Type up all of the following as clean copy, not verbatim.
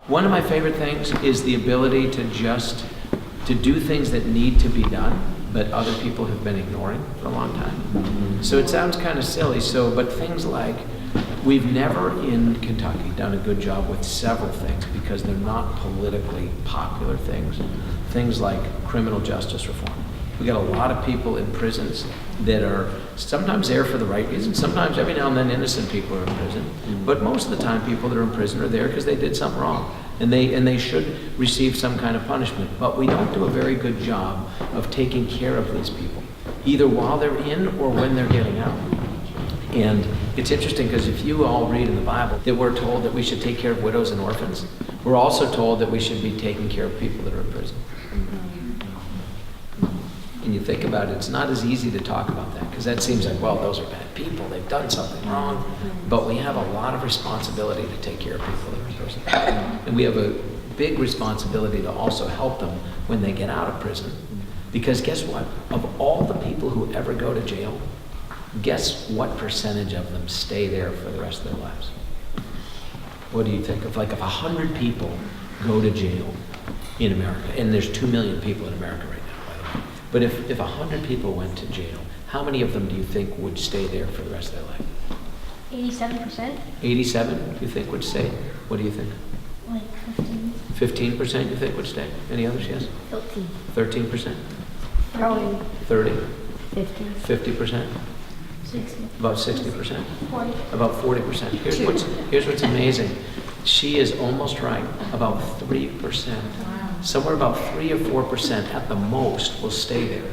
One of my favorite things is the ability to do things that need to be done, but other people have been ignoring for a long time. So it sounds kind of silly, but things like, we've never in Kentucky done a good job with several things because they're not politically popular things. Things like criminal justice reform. We got a lot of people in prisons that are sometimes there for the right reason. Sometimes every now and then innocent people are in prison. But most of the time people that are in prison are there because they did something wrong. And they should receive some kind of punishment. But we don't do a very good job of taking care of these people, either while they're in or when they're getting out. And it's interesting because if you all read in the Bible that we're told that we should take care of widows and orphans, we're also told that we should be taking care of people that are in prison. And you think about it, it's not as easy to talk about that because that seems like, well, those are bad people, they've done something wrong. But we have a lot of responsibility to take care of people that are in prison. And we have a big responsibility to also help them when they get out of prison. Because guess what? Of all the people who ever go to jail, guess what percentage of them stay there for the rest of their lives? What do you think? If 100 people go to jail in America, and there's 2 million people in America right now, by the way. But if 100 people went to jail, how many of them do you think would stay there for the rest of their life? 87%. 87 you think would stay? What do you think? Like 15. 15% you think would stay? Any others, yes? 13. 13%? Probably 30? 50. 50%? 60. About 60%? 40. About 40%. Here's what's amazing. She is almost right. About 3%. Somewhere about 3 or 4% at the most will stay there.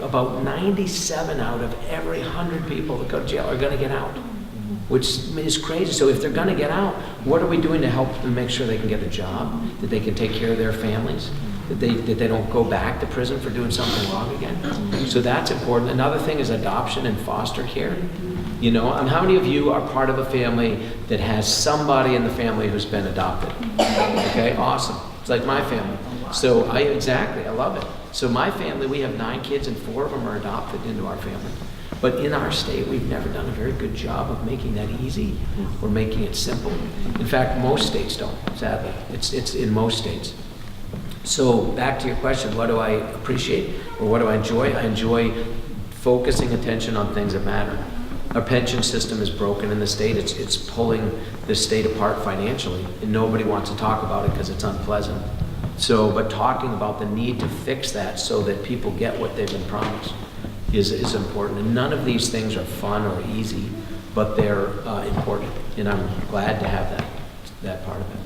About 97 out of every 100 people that go to jail are going to get out, which is crazy. So if they're going to get out, what are we doing to help them make sure they can get a job, that they can take care of their families, that they don't go back to prison for doing something wrong again? So that's important. Another thing is adoption and foster care. You know, and how many of you are part of a family that has somebody in the family who's been adopted? Okay, awesome. It's like my family. So I love it. So my family, we have 9 kids and 4 of them are adopted into our family. But in our state, we've never done a very good job of making that easy or making it simple. In fact, most states don't, sadly. It's in most states. So back to your question, what do I appreciate or what do I enjoy? I enjoy focusing attention on things that matter. Our pension system is broken in the state. It's pulling the state apart financially, and nobody wants to talk about it because it's unpleasant. But talking about the need to fix that so that people get what they've been promised is important. And none of these things are fun or easy, but they're important. And I'm glad to have that part of it.